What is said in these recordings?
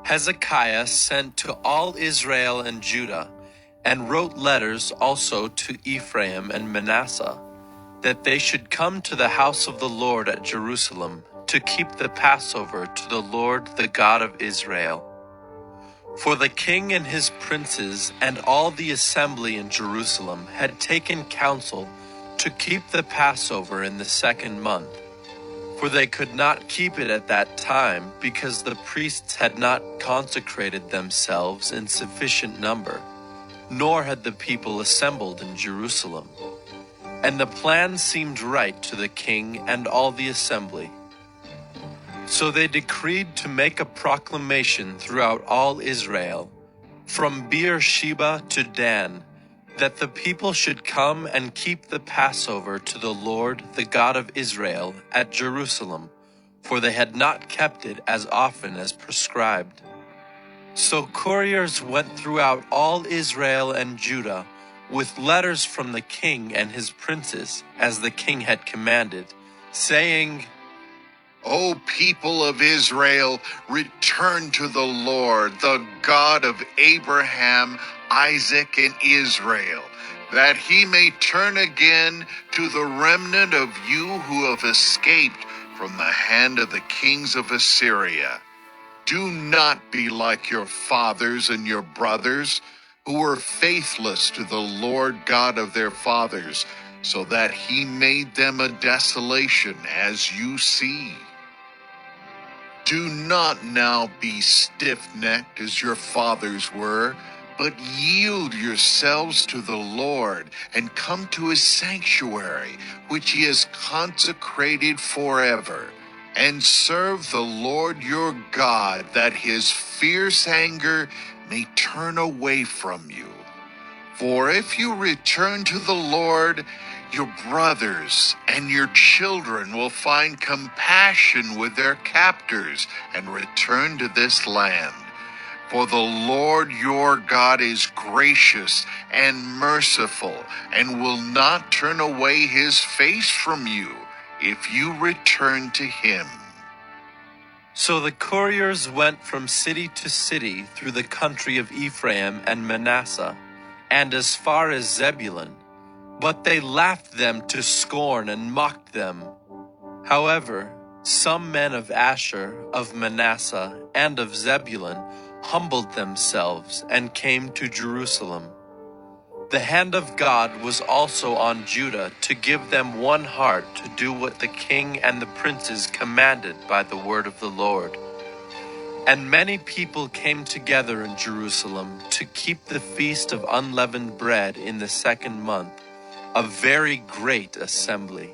Hezekiah sent to all Israel and Judah, and wrote letters also to Ephraim and Manasseh, that they should come to the house of the Lord at Jerusalem to keep the Passover to the Lord, the God of Israel. For the king and his princes and all the assembly in Jerusalem had taken counsel to keep the Passover in the 2nd month. For they could not keep it at that time, because the priests had not consecrated themselves in sufficient number, nor had the people assembled in Jerusalem. And the plan seemed right to the king and all the assembly. So they decreed to make a proclamation throughout all Israel, from Beersheba to Dan, that the people should come and keep the Passover to the Lord, the God of Israel, at Jerusalem, for they had not kept it as often as prescribed. So couriers went throughout all Israel and Judah, with letters from the king and his princes, as the king had commanded, saying, O people of Israel, return to the Lord, the God of Abraham, Isaac, and Israel, that he may turn again to the remnant of you who have escaped from the hand of the kings of Assyria. Do not be like your fathers and your brothers, who were faithless to the Lord God of their fathers, so that he made them a desolation, as you see. Do not now be stiff-necked as your fathers were, but yield yourselves to the Lord and come to his sanctuary, which he has consecrated forever, and serve the Lord your God, that his fierce anger may turn away from you. For if you return to the Lord, your brothers and your children will find compassion with their captors and return to this land. For the Lord your God is gracious and merciful, and will not turn away his face from you if you return to him. So the couriers went from city to city through the country of Ephraim and Manasseh, and as far as Zebulun, but they laughed them to scorn and mocked them. However, some men of Asher, of Manasseh, and of Zebulun humbled themselves and came to Jerusalem. The hand of God was also on Judah to give them one heart to do what the king and the princes commanded by the word of the Lord. And many people came together in Jerusalem to keep the feast of unleavened bread in the 2nd month, a very great assembly.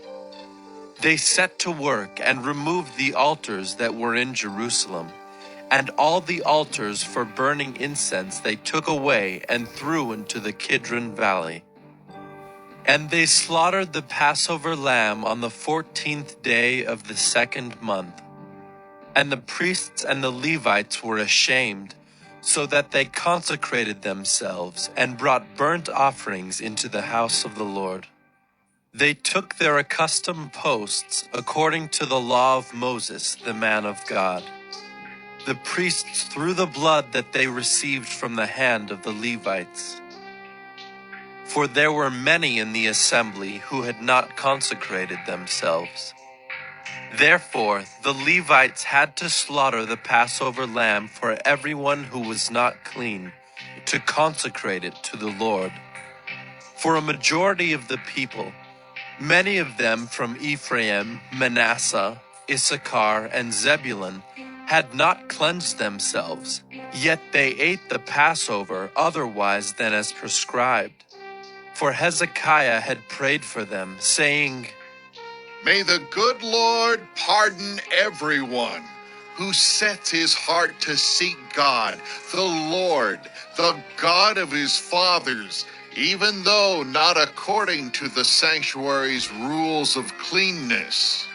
They set to work and removed the altars that were in Jerusalem, and all the altars for burning incense they took away and threw into the Kidron Valley. And they slaughtered the Passover lamb on the 14th day of the 2nd month. And the priests and the Levites were ashamed, so that they consecrated themselves and brought burnt offerings into the house of the Lord. They took their accustomed posts according to the law of Moses, the man of God. The priests threw the blood that they received from the hand of the Levites. For there were many in the assembly who had not consecrated themselves. Therefore, the Levites had to slaughter the Passover lamb for everyone who was not clean, to consecrate it to the Lord. For a majority of the people, many of them from Ephraim, Manasseh, Issachar, and Zebulun, had not cleansed themselves, yet they ate the Passover otherwise than as prescribed. For Hezekiah had prayed for them, saying, May the good Lord pardon everyone who sets his heart to seek God, the Lord, the God of his fathers, even though not according to the sanctuary's rules of cleanness.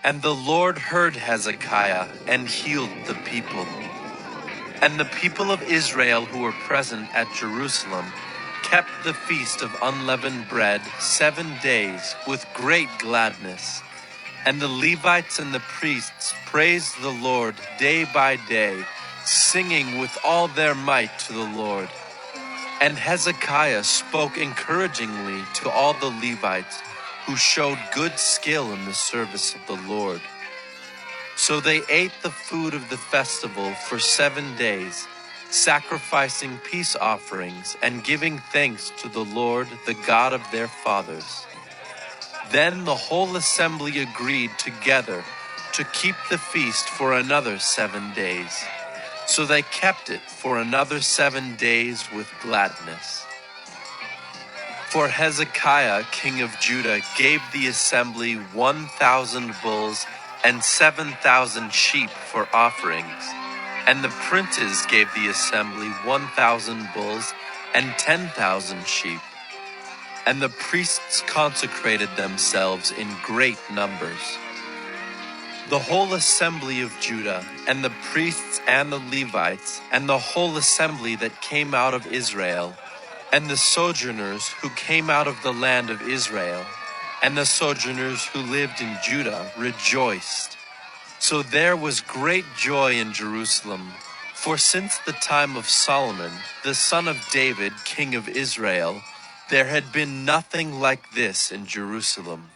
And the Lord heard Hezekiah and healed the people. And the people of Israel who were present at Jerusalem kept the feast of unleavened bread 7 days with great gladness. And the Levites and the priests praised the Lord day by day, singing with all their might to the Lord. And Hezekiah spoke encouragingly to all the Levites, who showed good skill in the service of the Lord. So they ate the food of the festival for 7 days, sacrificing peace offerings and giving thanks to the Lord, the God of their fathers. Then the whole assembly agreed together to keep the feast for another 7 days. So they kept it for another 7 days with gladness. For Hezekiah, king of Judah, gave the assembly 1,000 bulls and 7,000 sheep for offerings. And the princes gave the assembly 1,000 bulls and 10,000 sheep. And the priests consecrated themselves in great numbers. The whole assembly of Judah, and the priests and the Levites, and the whole assembly that came out of Israel, and the sojourners who came out of the land of Israel, and the sojourners who lived in Judah rejoiced. So there was great joy in Jerusalem, for since the time of Solomon, the son of David, king of Israel, there had been nothing like this in Jerusalem.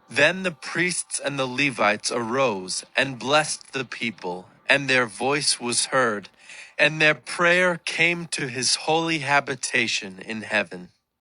Then the priests and the Levites arose and blessed the people, and their voice was heard, and their prayer came to his holy habitation in heaven.